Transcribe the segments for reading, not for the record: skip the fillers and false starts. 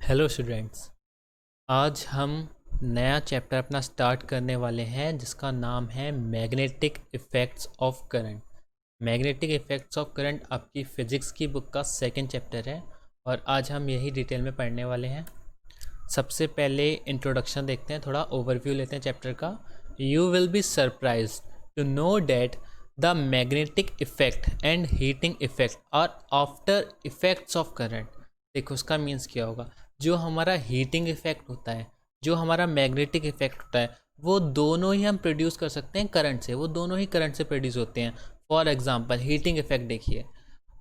Hello students. आज हम नया चैप्टर अपना स्टार्ट करने वाले हैं जिसका नाम है magnetic effects of current. Magnetic effects of current आपकी फ़िज़िक्स की बुक का सेकंड चैप्टर है और आज हम यही डिटेल में पढ़ने वाले हैं। सबसे पहले इंट्रोडक्शन देखते हैं, थोड़ा ओवरव्यू लेते हैं चैप्टर का। You will be surprised to know that the magnetic effect and heating effect are after effects of current. देखो उसका मीन्स क्या होगा। जो हमारा हीटिंग इफ़ेक्ट होता है, जो हमारा मैग्नेटिक इफ़ेक्ट होता है, वो दोनों ही हम प्रोड्यूस कर सकते हैं करंट से। वो दोनों ही करंट से प्रोड्यूस होते हैं। फॉर एग्जांपल हीटिंग इफ़ेक्ट देखिए,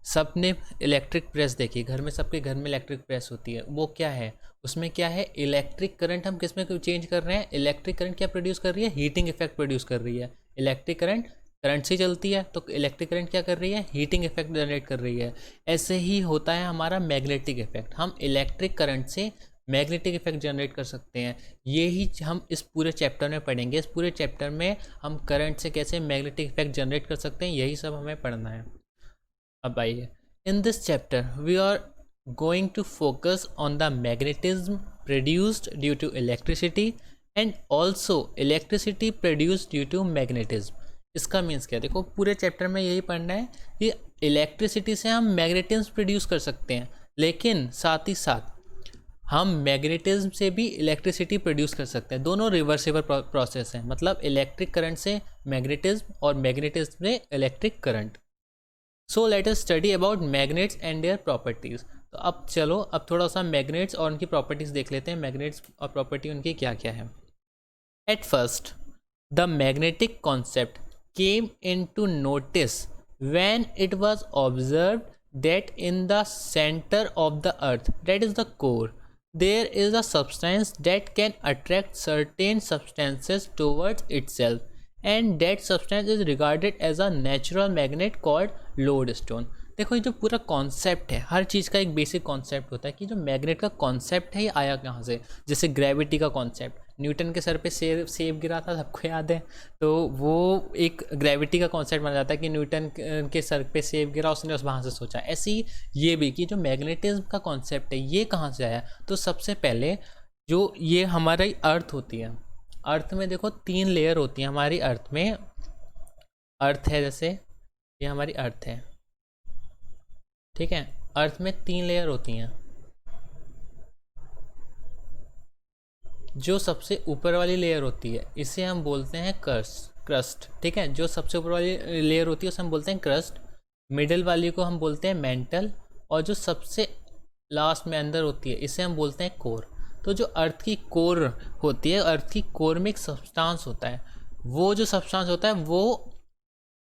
सबने इलेक्ट्रिक प्रेस देखी, घर में सबके घर में इलेक्ट्रिक प्रेस होती है। वो क्या है, उसमें क्या है, इलेक्ट्रिक करंट हम किस में चेंज कर रहे हैं। इलेक्ट्रिक करंट क्या प्रोड्यूस कर रही है, हीटिंग इफेक्ट प्रोड्यूस कर रही है। इलेक्ट्रिक करंट करंट से चलती है तो इलेक्ट्रिक करंट क्या कर रही है, हीटिंग इफेक्ट जनरेट कर रही है। ऐसे ही होता है हमारा मैग्नेटिक इफेक्ट। हम इलेक्ट्रिक करंट से मैग्नेटिक इफेक्ट जनरेट कर सकते हैं। ये ही हम इस पूरे चैप्टर में पढ़ेंगे। इस पूरे चैप्टर में हम करंट से कैसे मैग्नेटिक इफेक्ट जनरेट कर सकते हैं, यही सब हमें पढ़ना है। अब आइए, in this chapter we are going to focus on the magnetism produced due to electricity and also electricity produced due to magnetism. इसका मीन्स क्या है, देखो पूरे चैप्टर में यही पढ़ना है कि इलेक्ट्रिसिटी से हम मैग्नेटिज्म प्रोड्यूस कर सकते हैं, लेकिन साथ ही साथ हम मैग्नेटिज्म से भी इलेक्ट्रिसिटी प्रोड्यूस कर सकते हैं। दोनों रिवर्सिबल प्रोसेस हैं, मतलब इलेक्ट्रिक करंट से मैग्नेटिज्म और मैग्नेटिज्म से electric current. So let us study about magnets and their properties. तो अब चलो, अब थोड़ा सा मैग्नेट्स और उनकी प्रॉपर्टीज़ देख लेते हैं। मैग्नेट्स और प्रॉपर्टी उनकी क्या क्या है। At first the magnetic concept came into notice when it was observed that in the center of the earth, that is the core, there is a substance that can attract certain substances towards itself and that substance is regarded as a natural magnet called lodestone। देखो ये जो पूरा concept है, हर चीज़ का एक basic concept होता है कि जो मैग्नेट का कॉन्सेप्ट है ये आया कहाँ से। जैसे ग्रेविटी का कॉन्सेप्ट, न्यूटन के सर पे सेब गिरा था, सबको याद है। तो वो एक ग्रेविटी का कॉन्सेप्ट माना जाता है कि न्यूटन के सर पे सेब गिरा, उसने उस वहाँ से सोचा। ऐसे ही ये भी कि जो मैग्नेटिज्म का कॉन्सेप्ट है ये कहाँ से आया। तो सबसे पहले जो ये हमारी अर्थ होती है, अर्थ में देखो 3 लेयर होती हैं हमारी अर्थ में। अर्थ है, जैसे ये हमारी अर्थ है, ठीक है। अर्थ में 3 लेयर होती हैं। जो सबसे ऊपर वाली लेयर होती है इसे हम बोलते हैं क्रस्ट, ठीक है। जो सबसे ऊपर वाली लेयर होती है उसे हम बोलते हैं क्रस्ट। मिडिल वाली को हम बोलते हैं मेंटल, और जो सबसे लास्ट में अंदर होती है इसे हम बोलते हैं कोर। तो जो अर्थ की कोर होती है, अर्थ की कोर में एक सब्सटेंस होता है। वो जो सब्सटेंस होता है वो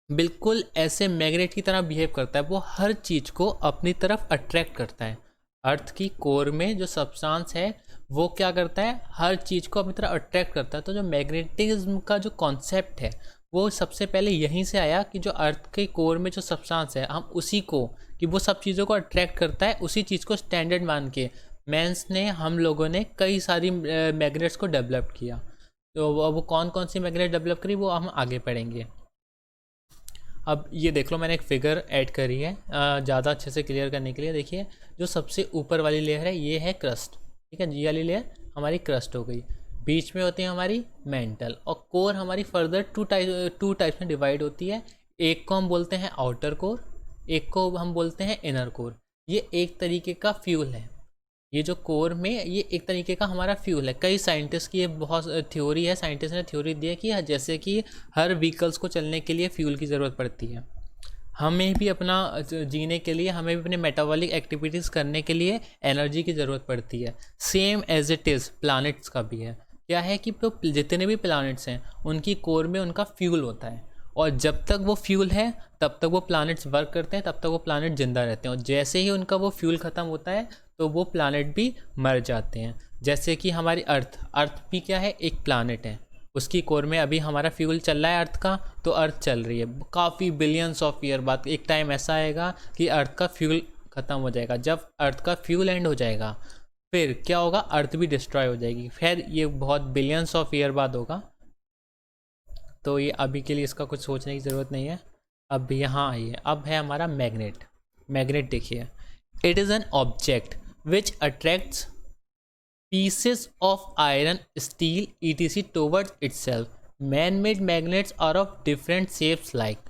बिल्कुल ऐसे मैग्नेट की तरह बिहेव करता है। वो हर चीज़ को अपनी तरफ अट्रैक्ट करता है। अर्थ की कोर में जो सब्सटेंस है वो क्या करता है, हर चीज़ को अपनी तरफ अट्रैक्ट करता है। तो जो मैग्नेटिज्म का जो कॉन्सेप्ट है वो सबसे पहले यहीं से आया कि जो अर्थ के कोर में जो सब्सटेंस है, हम उसी को, कि वो सब चीज़ों को अट्रैक्ट करता है, उसी चीज़ को स्टैंडर्ड मान के मैंस ने, हम लोगों ने कई सारी मैग्नेट्स को डेवलप किया। तो वो कौन कौन सी मैग्नेट डेवलप करी वो हम आगे पढ़ेंगे। अब ये देख लो, मैंने एक फिगर ऐड करी है ज़्यादा अच्छे से क्लियर करने के लिए। देखिए जो सबसे ऊपर वाली लेयर है ये है क्रस्ट, ठीक है। ये वाली लेयर हमारी क्रस्ट हो गई। बीच में होती है हमारी मेंटल, और कोर हमारी फर्दर टू टाइप्स में डिवाइड होती है। एक को हम बोलते हैं आउटर कोर, एक को हम बोलते हैं इनर कोर। ये एक तरीके का फ्यूल है। ये जो कोर में, ये एक तरीके का हमारा फ्यूल है। कई साइंटिस्ट की ये बहुत थ्योरी है, साइंटिस्ट ने थ्योरी दी है कि जैसे कि हर व्हीकल्स को चलने के लिए फ्यूल की ज़रूरत पड़ती है, हमें भी अपना जीने के लिए, हमें भी अपने मेटाबॉलिक एक्टिविटीज़ करने के लिए एनर्जी की ज़रूरत पड़ती है। Same as it is planets का भी है। क्या है कि तो जितने भी प्लैनेट्स हैं उनकी कोर में उनका फ्यूल होता है, और जब तक वो फ्यूल है तब तक वो प्लैनेट्स वर्क करते हैं, तब तक वो प्लैनेट जिंदा रहते हैं। और जैसे ही उनका वो फ्यूल ख़त्म होता है तो वो प्लैनेट भी मर जाते हैं। जैसे कि हमारी अर्थ भी क्या है, एक प्लैनेट है। उसकी कोर में अभी हमारा फ्यूल चल रहा है अर्थ का, तो अर्थ चल रही है। काफ़ी बिलियंस ऑफ ईयर बाद एक टाइम ऐसा आएगा कि अर्थ का फ्यूल ख़त्म हो जाएगा। जब अर्थ का फ्यूल एंड हो जाएगा फिर क्या होगा, अर्थ भी डिस्ट्रॉय हो जाएगी। फिर ये बहुत बिलियंस ऑफ ईयर बाद होगा। तो ये अभी के लिए इसका कुछ सोचने की ज़रूरत नहीं है। अब यहाँ आइए, अब है हमारा मैग्नेट। मैग्नेट देखिए, it is an object which attracts pieces of iron, steel, etc. towards itself. Man-made magnets are of different shapes like.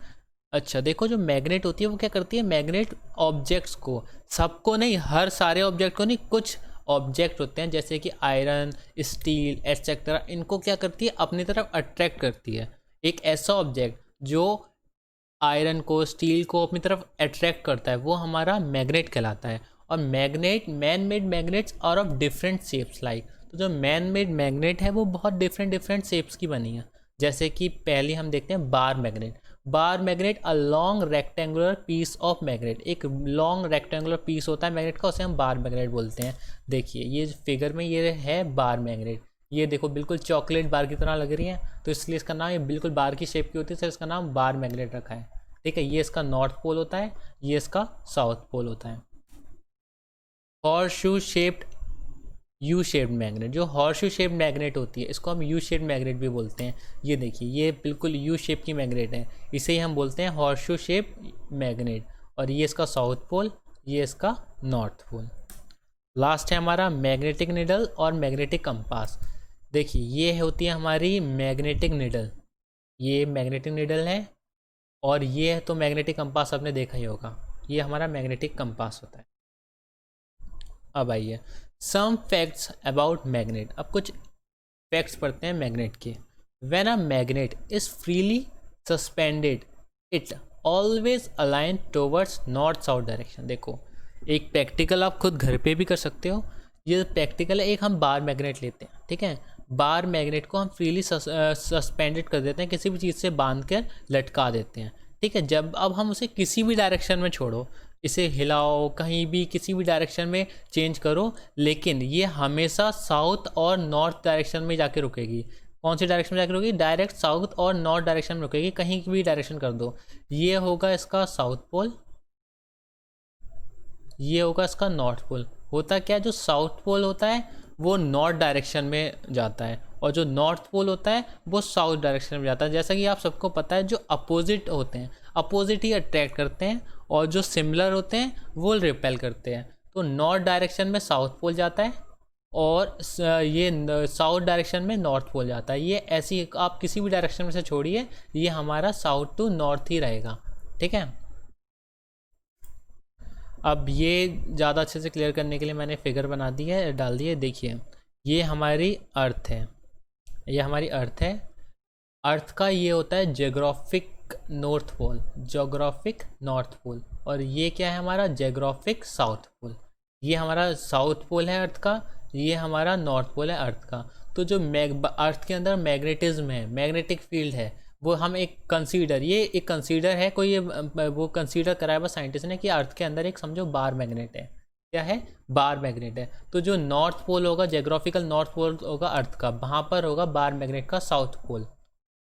अच्छा देखो, जो मैग्नेट होती है वो क्या करती है, मैग्नेट ऑब्जेक्ट्स को, सबको नहीं, हर सारे ऑब्जेक्ट को नहीं, कुछ ऑब्जेक्ट होते हैं जैसे कि आयरन, स्टील एटसेट्रा, इनको क्या करती है, अपनी तरफ अट्रैक्ट करती है। एक ऐसा ऑब्जेक्ट जो आयरन को, स्टील को अपनी तरफ अट्रैक्ट करता है, वो हमारा मैग्नेट कहलाता है। और magnet, man made magnets are of different shapes like. तो जो मैन मेड मैग्नेट है वो बहुत डिफरेंट डिफरेंट शेप्स की बनी है। जैसे कि पहले हम देखते हैं bar magnet. Bar magnet a long rectangular piece of magnet, एक लॉन्ग रेक्टेंगुलर पीस होता है मैग्नेट का, उसे हम बार मैग्नेट बोलते हैं। देखिए ये फिगर में ये है बार मैग्नेट, ये देखो बिल्कुल चॉकलेट बार की तरह लग रही है, तो इसलिए इसका नाम, ये बिल्कुल बार की शेप की होती है, तो इसका नाम बार मैग्नेट रखा है। ठीक है, ये इसका नॉर्थ पोल होता है, ये इसका साउथ पोल होता है। Horse shaped, U shaped magnet, जो हॉर्स शेप्ड मैग्नेट होती है इसको हम यू शेप्ड मैग्नेट भी बोलते हैं। ये देखिए ये बिल्कुल यू शेप की मैग्नेट है, इसे ही हम बोलते हैं हॉर्स शेप मैग्नेट। और ये इसका साउथ पोल, ये इसका नॉर्थ पोल। लास्ट है हमारा मैग्नेटिक निडल और मैग्नेटिक कंपास। देखिए ये होती है हमारी मैग्नेटिक निडल, ये मैग्नेटिक निडल है, और ये है तो मैग्नेटिक कंपास आपने देखा ही होगा, ये हमारा मैग्नेटिक कंपास होता है। अब आइए सम फैक्ट्स अबाउट मैग्नेट। अब कुछ फैक्ट्स पढ़ते हैं मैग्नेट के। When a magnet is freely suspended it always align towards north south direction. देखो एक प्रैक्टिकल आप खुद घर पे भी कर सकते हो। ये प्रैक्टिकल है, एक हम बार मैग्नेट लेते हैं, ठीक है, बार मैग्नेट को हम फ्रीली सस्पेंडेड कर देते हैं, किसी भी चीज़ से बांध कर लटका देते हैं। ठीक है, जब अब हम उसे किसी भी डायरेक्शन में छोड़ो, इसे हिलाओ, कहीं भी किसी भी डायरेक्शन में चेंज करो, लेकिन ये हमेशा साउथ और नॉर्थ डायरेक्शन में जाके रुकेगी। कौन सी डायरेक्शन में जाके रुकेगी, डायरेक्ट साउथ और नॉर्थ डायरेक्शन में रुकेगी, कहीं भी डायरेक्शन कर दो। ये होगा इसका साउथ पोल, ये होगा इसका नॉर्थ पोल। होता क्या है, जो साउथ पोल होता है वो नॉर्थ डायरेक्शन में जाता है, और जो नॉर्थ पोल होता है वो साउथ डायरेक्शन में जाता है। जैसा कि आप सबको पता है, जो अपोजिट होते हैं अपोजिट ही अट्रैक्ट करते हैं, और जो सिमिलर होते हैं वो रिपेल करते हैं। तो नॉर्थ डायरेक्शन में साउथ पोल जाता है, और ये साउथ डायरेक्शन में नॉर्थ पोल जाता है। ये ऐसी आप किसी भी डायरेक्शन में से छोड़िए, ये हमारा साउथ टू नॉर्थ ही रहेगा। ठीक है, अब ये ज़्यादा अच्छे से क्लियर करने के लिए मैंने फिगर बना दी है, डाल दी है। देखिए ये हमारी अर्थ है, ये हमारी अर्थ है। अर्थ का ये होता है geographic north pole, geographic north pole, और ये क्या है हमारा जोग्राफिक साउथ पोल। ये हमारा साउथ पोल है अर्थ का, ये हमारा नॉर्थ पोल है अर्थ का। तो जो अर्थ के अंदर मैग्नेटिज्म है, मैग्नेटिक फील्ड है, वो हम एक कंसीडर, ये एक कंसीडर है, कोई ये वो कंसीडर कराया हुआ साइंटिस्ट ने कि अर्थ के अंदर एक समझो बार मैग्नेट है। क्या है, बार मैग्नेट है। तो जो नॉर्थ पोल होगा, जोग्राफिकल नॉर्थ पोल होगा अर्थ का, वहाँ पर होगा बार मैग्नेट का साउथ पोल,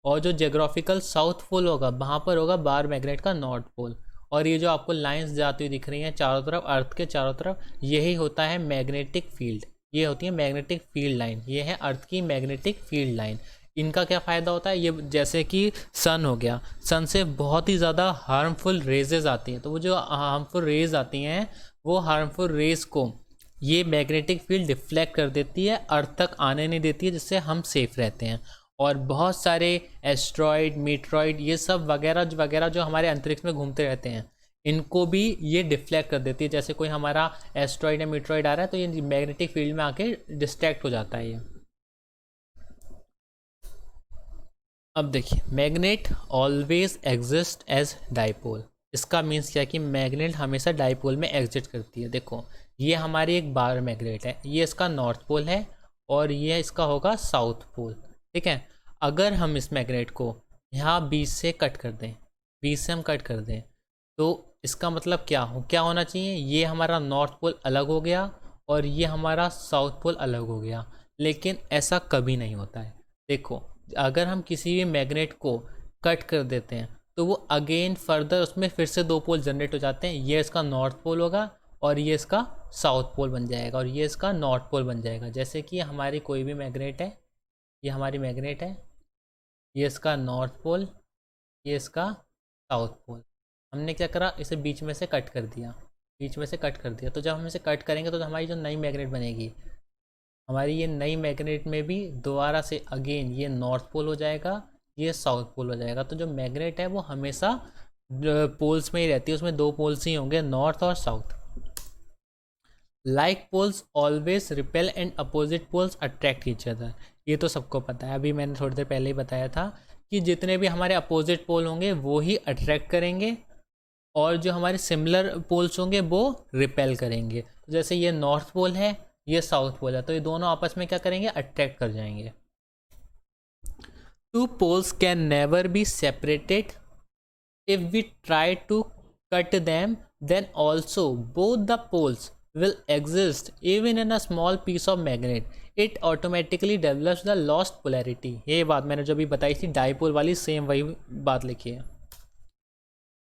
और जो जोग्राफिकल साउथ पोल होगा वहाँ पर होगा बार मैग्नेट का नॉर्थ पोल। और ये जो आपको लाइंस जाती हुई दिख रही हैं चारों तरफ, अर्थ के चारों तरफ, यही होता है मैग्नेटिक फील्ड, ये होती है मैग्नेटिक फील्ड लाइन, ये है अर्थ की मैग्नेटिक फील्ड लाइन। इनका क्या फ़ायदा होता है, ये जैसे कि सन हो गया, सन से बहुत ही ज़्यादा हार्मफुल रेजेस आती हैं, तो वो जो हार्मफुल रेज आती हैं, वो हार्मफुल रेज को ये मैग्नेटिक फील्ड डिफ्लेक्ट कर देती है, अर्थ तक आने नहीं देती है, जिससे हम सेफ रहते हैं। और बहुत सारे एस्ट्रॉयड, मीटरॉयड, ये सब वगैरह वगैरह जो हमारे अंतरिक्ष में घूमते रहते हैं, इनको भी ये डिफ्लेक्ट कर देती है। जैसे कोई हमारा एस्ट्रॉयड या मीटरॉयड आ रहा है, तो ये मैग्नेटिक फील्ड में आके डिस्ट्रैक्ट हो जाता है ये। अब देखिए magnet always exist as dipole. इसका मीन्स क्या है कि मैग्नेट हमेशा डाइपोल में एग्जिस्ट करती है। देखो ये हमारी एक बार मैग्नेट है, ये इसका नॉर्थ पोल है, और ये इसका होगा साउथ पोल। ठीक है, अगर हम इस मैग्नेट को यहाँ बीच से कट कर दें, बीच से हम कट कर दें, तो इसका मतलब क्या होना चाहिए, ये हमारा नॉर्थ पोल अलग हो गया, और ये हमारा साउथ पोल अलग हो गया। लेकिन ऐसा कभी नहीं होता है। देखो अगर हम किसी भी मैग्नेट को कट कर देते हैं, तो वो अगेन फर्दर उसमें फिर से दो पोल जनरेट हो जाते हैं। ये इसका नॉर्थ पोल होगा, और ये इसका साउथ पोल बन जाएगा, और ये इसका नॉर्थ पोल बन जाएगा। जैसे कि हमारी कोई भी मैग्नेट है, ये हमारी मैग्नेट है, ये इसका नॉर्थ पोल, ये इसका साउथ पोल। हमने क्या करा, इसे बीच में से कट कर दिया, बीच में से कट कर दिया। तो जब हम इसे कट करेंगे तो हमारी जो नई मैग्नेट बनेगी, हमारी ये नई मैग्नेट में भी दोबारा से अगेन ये नॉर्थ पोल हो जाएगा, ये साउथ पोल हो जाएगा। तो जो मैग्नेट है वो हमेशा पोल्स में ही रहती है, उसमें दो पोल्स ही होंगे, नॉर्थ और south. Like poles always repel and opposite poles attract each other. ये तो सबको पता है, अभी मैंने थोड़ी देर पहले ही बताया था कि जितने भी हमारे अपोजिट पोल होंगे वो ही अट्रैक्ट करेंगे और जो हमारे सिमिलर पोल्स होंगे वो रिपेल करेंगे। तो जैसे ये नॉर्थ पोल है, ये साउथ पोल है, तो ये दोनों आपस में क्या करेंगे, अट्रैक्ट कर जाएंगे। Two poles can never be separated if we try to cut them, then also both the poles will exist even in a small piece of magnet. It automatically develops the lost polarity. ये बात मैंने जो अभी बताई थी dipole वाली, same वही बात लिखी है।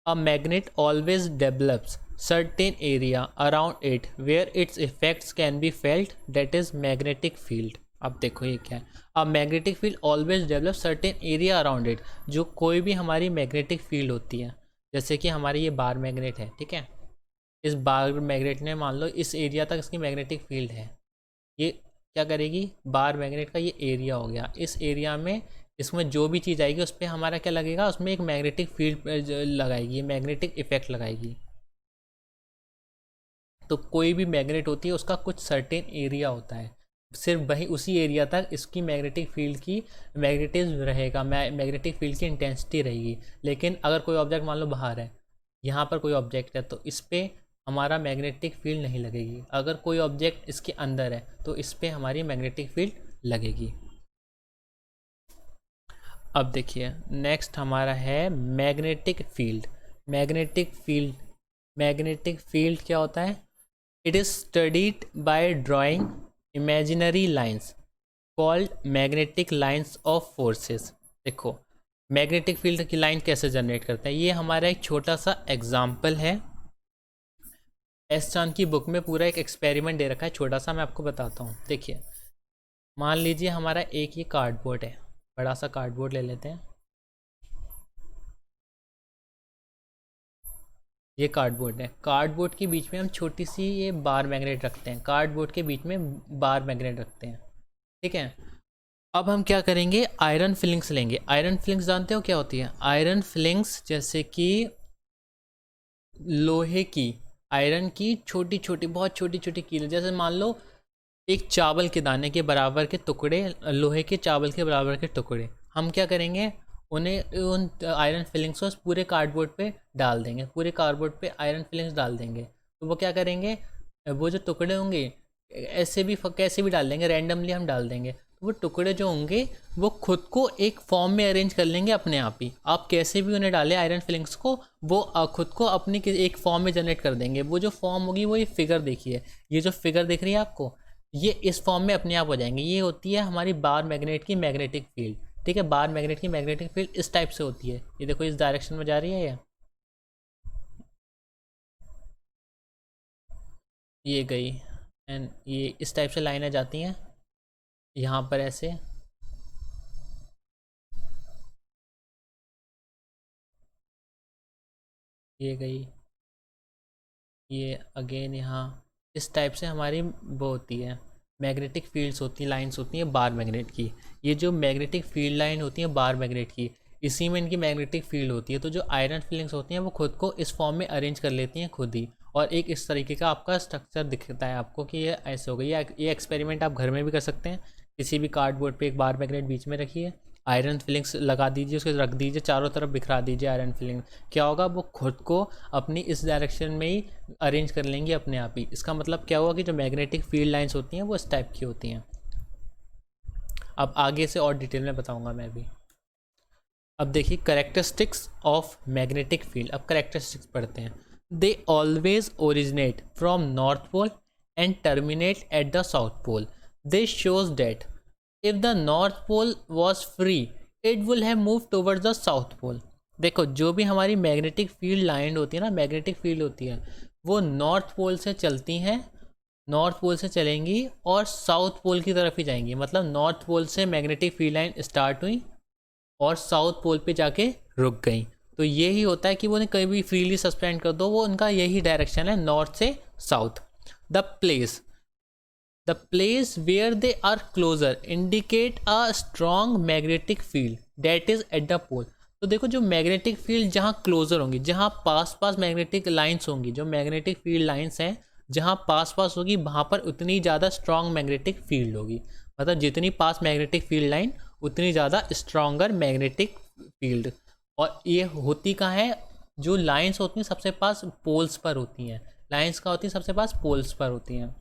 A magnet always develops certain area around it where its effects can be felt, that is magnetic field. अब देखो ये क्या है, अब magnetic field always develop certain area around it. जो कोई भी हमारी मैग्नेटिक फील्ड होती है, जैसे कि हमारी ये बार मैग्नेट है, ठीक है, इस बार मैग्नेट ने मान लो इस एरिया तक इसकी मैग्नेटिक फील्ड है, ये क्या करेगी, बार मैग्नेट का ये एरिया हो गया, इस एरिया में इसमें जो भी चीज़ आएगी उस पर हमारा क्या लगेगा, उसमें एक मैग्नेटिक फील्ड लगाएगी, मैग्नेटिक इफेक्ट लगाएगी। तो कोई भी मैग्नेट होती है उसका कुछ सर्टेन एरिया होता है, सिर्फ वही उसी एरिया तक इसकी मैग्नेटिक फील्ड की मैग्नेटिज्म रहेगा, मैग्नेटिक फील्ड की इंटेंसिटी रहेगी। लेकिन अगर कोई ऑब्जेक्ट मान लो बाहर है, यहाँ पर कोई ऑब्जेक्ट है, तो इस पर हमारा मैग्नेटिक फील्ड नहीं लगेगी। अगर कोई ऑब्जेक्ट इसके अंदर है तो इस पर हमारी मैग्नेटिक फील्ड लगेगी। अब देखिए नेक्स्ट हमारा है magnetic field. Magnetic field, magnetic field क्या होता है, it is studied by drawing imaginary lines called magnetic lines of forces. देखो मैग्नेटिक फील्ड की लाइन कैसे जनरेट करते हैं, ये हमारा एक छोटा सा एग्जाम्पल है। एस चांद की बुक में पूरा एक एक्सपेरिमेंट दे रखा है छोटा सा, मैं आपको बताता हूँ। देखिए मान लीजिए हमारा एक ये कार्डबोर्ड है, बड़ा सा कार्डबोर्ड ले लेते हैं, ये कार्डबोर्ड है, कार्डबोर्ड के बीच में हम छोटी सी ये बार मैग्नेट रखते हैं, कार्डबोर्ड के बीच में बार मैग्नेट रखते हैं, ठीक है। अब हम क्या करेंगे, आयरन फिलिंग्स लेंगे। आयरन फिलिंग्स जानते हो क्या होती है, आयरन फिलिंग्स जैसे कि लोहे की, आयरन की छोटी छोटी, बहुत छोटी छोटी कील, जैसे मान लो एक चावल के दाने के बराबर के टुकड़े, लोहे के चावल के बराबर के टुकड़े, हम क्या करेंगे, उन्हें उन आयरन फिलिंग्स को पूरे कार्डबोर्ड पे डाल देंगे, पूरे कार्डबोर्ड पे आयरन फिलिंग्स डाल देंगे। तो वो क्या करेंगे, वो जो टुकड़े होंगे ऐसे भी कैसे भी डाल देंगे, रैंडमली हम डाल देंगे, तो वो टुकड़े जो होंगे वो खुद को एक फॉर्म में अरेंज कर लेंगे अपने आप ही। आप कैसे भी उन्हें डालें आयरन फिलिंग्स को, वो खुद को अपनी एक फॉर्म में जनरेट कर देंगे। वो जो फॉर्म होगी वो ये फिगर देखिए, ये जो फिगर दिख रही है आपको, ये इस फॉर्म में अपने आप हो जाएंगे। ये होती है हमारी बार मैग्नेट की मैग्नेटिक फील्ड, ठीक है। बार मैग्नेट की मैग्नेटिक फील्ड इस टाइप से होती है, ये देखो इस डायरेक्शन में जा रही है, ये गई, एंड ये इस टाइप से लाइनें जाती हैं यहाँ पर ऐसे, ये गई, ये अगेन यहाँ, इस टाइप से हमारी वो होती है मैग्नेटिक फील्ड्स होती हैं, लाइंस होती हैं बार मैग्नेट की। ये जो मैग्नेटिक फील्ड लाइन होती है बार मैग्नेट की, इसी में इनकी मैग्नेटिक फील्ड होती है। तो जो आयरन फिलिंग्स होती हैं वो खुद को इस फॉर्म में अरेंज कर लेती हैं खुद ही, और एक इस तरीके का आपका स्ट्रक्चर दिखता है आपको कि ये ऐसे हो गई। ये एक्सपेरिमेंट आप घर में भी कर सकते हैं, किसी भी कार्डबोर्ड पे एक बार मैग्नेट बीच में रखिए, आयरन फिलिंग्स लगा दीजिए, उसके रख दीजिए, चारों तरफ बिखरा दीजिए आयरन फिलिंग। क्या होगा, वो खुद को अपनी इस डायरेक्शन में ही अरेंज कर लेंगे अपने आप ही। इसका मतलब क्या हुआ कि जो मैग्नेटिक फील्ड लाइंस होती हैं वो इस टाइप की होती हैं। अब आगे से और डिटेल में बताऊंगा मैं भी। अब देखिए करेक्टरिस्टिक्स ऑफ मैग्नेटिक फील्ड, अब करेक्टरिस्टिक्स पढ़ते हैं। They always originate from north pole and terminate at the south pole. This shows that if the north pole was free it will have moved towards the south pole। देखो जो भी हमारी magnetic field line होती है ना, magnetic field होती है वो नॉर्थ पोल से चलती हैं, नॉर्थ पोल से चलेंगी और साउथ पोल की तरफ ही जाएंगी। मतलब नॉर्थ पोल से मैग्नेटिक फील्ड लाइन स्टार्ट हुई और साउथ पोल पे जाके रुक गई। तो यही होता है कि वो कहीं भी फ्रीली सस्पेंड कर दो, वो उनका यही डायरेक्शन है, नॉर्थ से south. The place the place where they are closer indicate a strong magnetic field that is at the pole. तो देखो जो मैग्नेटिक फील्ड जहाँ क्लोजर होंगी, जहाँ पास पास मैग्नेटिक लाइंस होंगी, जो मैग्नेटिक फील्ड लाइंस हैं जहाँ पास पास होगी वहाँ पर उतनी ज़्यादा स्ट्रॉन्ग मैग्नेटिक फील्ड होगी। मतलब जितनी पास मैग्नेटिक फील्ड लाइन उतनी ज़्यादा स्ट्रॉन्गर मैग्नेटिक फील्ड। और ये होती कहाँ है, जो लाइंस होती हैं सबसे पास पोल्स पर होती हैं। लाइंस का होती है सबसे पास पोल्स पर होती हैं।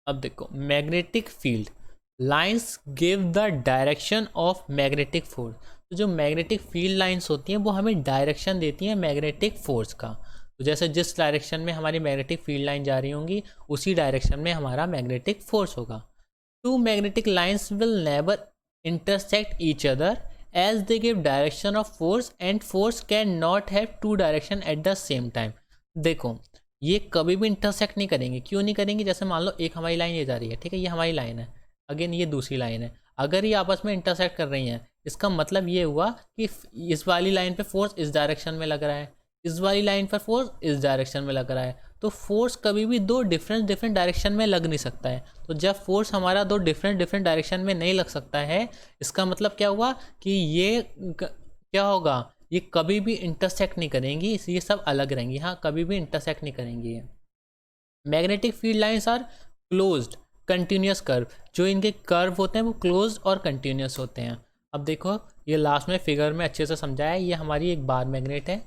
अब देखो magnetic field lines give the direction of magnetic force. तो जो मैग्नेटिक फील्ड लाइंस होती हैं वो हमें डायरेक्शन देती हैं मैग्नेटिक फोर्स का। तो जैसे जिस डायरेक्शन में हमारी मैग्नेटिक फील्ड लाइन जा रही होंगी उसी डायरेक्शन में हमारा मैग्नेटिक फोर्स होगा। Two magnetic lines will never intersect each other as they give direction of force and force can not have two direction at the same time। देखो ये कभी भी इंटरसेक्ट नहीं करेंगे। क्यों नहीं करेंगे? जैसे मान लो एक हमारी लाइन ये जा रही है, ठीक है, ये हमारी लाइन है, अगेन ये दूसरी लाइन है। अगर ये आपस में इंटरसेक्ट कर रही हैं इसका मतलब ये हुआ कि इस वाली लाइन पे फोर्स इस डायरेक्शन में लग रहा है, इस वाली लाइन पर फोर्स इस डायरेक्शन में लग रहा है। तो फोर्स कभी भी दो डिफरेंट डायरेक्शन में लग नहीं सकता है। तो जब फोर्स हमारा दो डिफरेंट डायरेक्शन में नहीं लग सकता है इसका मतलब क्या हुआ कि ये क्या होगा, ये कभी भी इंटरसेक्ट नहीं करेंगी, ये सब अलग रहेंगी। हाँ, कभी भी इंटरसेक्ट नहीं करेंगी। Magnetic field lines are closed continuous curve. जो इनके कर्व होते हैं वो क्लोज और कंटिन्यूस होते हैं। अब देखो ये लास्ट में फिगर में अच्छे से समझाया है। ये हमारी एक बार मैग्नेट है,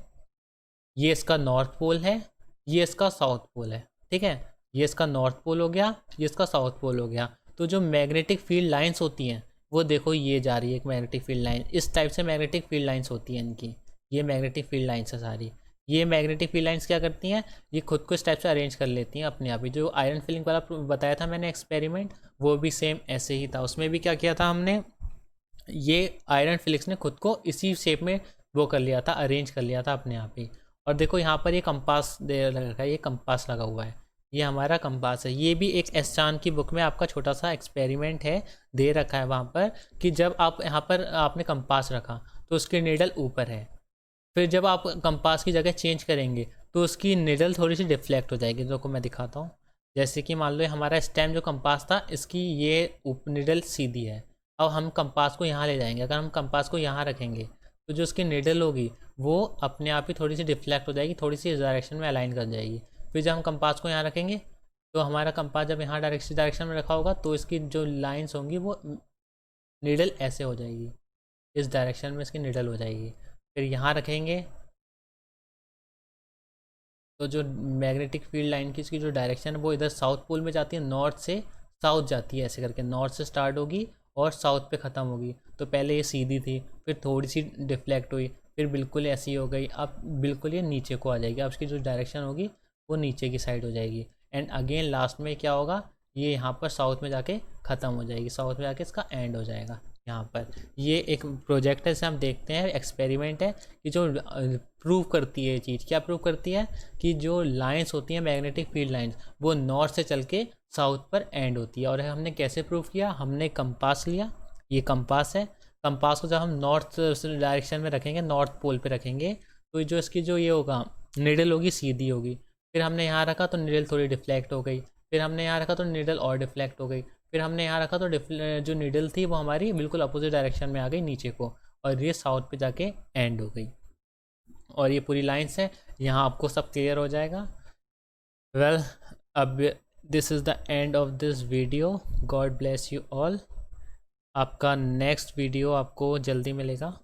ये इसका नॉर्थ पोल है, ये इसका साउथ पोल है, ठीक है। ये इसका नॉर्थ पोल हो गया, ये इसका साउथ पोल हो गया। तो जो मैग्नेटिक फील्ड लाइंस होती हैं वो देखो ये जा रही है एक मैग्नेटिक फील्ड लाइन, इस टाइप से मैग्नेटिक फील्ड लाइंस होती हैं इनकी। ये मैग्नेटिक फील्ड लाइंस है सारी। ये मैग्नेटिक फील्ड लाइंस क्या करती हैं, ये खुद को इस टाइप से अरेंज कर लेती हैं अपने आप ही। जो आयरन फिलिंग वाला बताया था मैंने एक्सपेरिमेंट, वो भी सेम ऐसे ही था। उसमें भी क्या किया था हमने, ये आयरन फिलिक्स ने खुद को इसी शेप में वो कर लिया था, अरेंज कर लिया था अपने आप ही। और देखो यहाँ पर ये कंपास दे रखा है, ये कंपास लगा हुआ है, ये हमारा कंपास है। ये भी एक एस चांद की बुक में आपका छोटा सा एक्सपेरिमेंट है, दे रखा है वहाँ पर कि जब आप यहाँ पर आपने कंपास रखा तो उसकी निडल ऊपर है, फिर जब आप कंपास की जगह चेंज करेंगे तो उसकी निडल थोड़ी सी डिफ्लेक्ट हो जाएगी। जो को मैं दिखाता हूँ। जैसे कि मान लो हमारा स्टेम जो कंपास था इसकी ये निडल सीधी है। अब हम कंपास को यहाँ ले जाएंगे, अगर हम कंपास को यहाँ रखेंगे तो जो उसकी निडल होगी वो अपने आप ही थोड़ी सी डिफ्लेक्ट हो जाएगी, थोड़ी सी इस डायरेक्शन में अलाइन कर जाएगी। फिर जब हम कंपास को यहाँ रखेंगे तो हमारा कंपास जब यहाँ डायरेक्शन में रखा होगा तो इसकी जो लाइन्स होंगी वो निडल ऐसे हो जाएगी, इस डायरेक्शन में इसकी निडल हो जाएगी। फिर यहाँ रखेंगे तो जो मैग्नेटिक फील्ड लाइन की इसकी जो डायरेक्शन है वो इधर साउथ पोल में जाती है, नॉर्थ से साउथ जाती है, ऐसे करके नॉर्थ से स्टार्ट होगी और साउथ पे ख़त्म होगी। तो पहले ये सीधी थी, फिर थोड़ी सी डिफ्लेक्ट हुई, फिर बिल्कुल ऐसी हो गई, अब बिल्कुल ये नीचे को आ जाएगी। अब इसकी जो डायरेक्शन होगी वो नीचे की साइड हो जाएगी। एंड अगेन लास्ट में क्या होगा, ये यहाँ पर साउथ में जाके ख़त्म हो जाएगी, साउथ में जाके इसका एंड हो जाएगा। यहाँ पर ये एक प्रोजेक्ट है, जिसे हम देखते हैं, एक्सपेरिमेंट है कि जो प्रूव करती है ये चीज़। क्या प्रूव करती है कि जो लाइंस होती हैं मैग्नेटिक फील्ड लाइंस वो नॉर्थ से चल के साउथ पर एंड होती है। और हमने कैसे प्रूव किया, हमने कंपास लिया, ये कंपास है, कंपास को जब हम नॉर्थ डायरेक्शन में रखेंगे, नॉर्थ पोल पे रखेंगे, तो जो इसकी जो ये होगा निडल होगी सीधी होगी। फिर हमने यहाँ रखा तो निडल थोड़ी डिफ्लेक्ट हो गई, फिर हमने यहाँ रखा तो निडल और डिफ्लेक्ट हो गई, फिर हमने यहाँ रखा तो जो निडल थी वो हमारी बिल्कुल अपोजिट डायरेक्शन में आ गई नीचे को, और ये साउथ पे जाके एंड हो गई। और ये पूरी लाइन्स है, यहाँ आपको सब क्लियर हो जाएगा। वेल अब this is the end of this video. God bless you all. आपका नेक्स्ट वीडियो आपको जल्दी मिलेगा।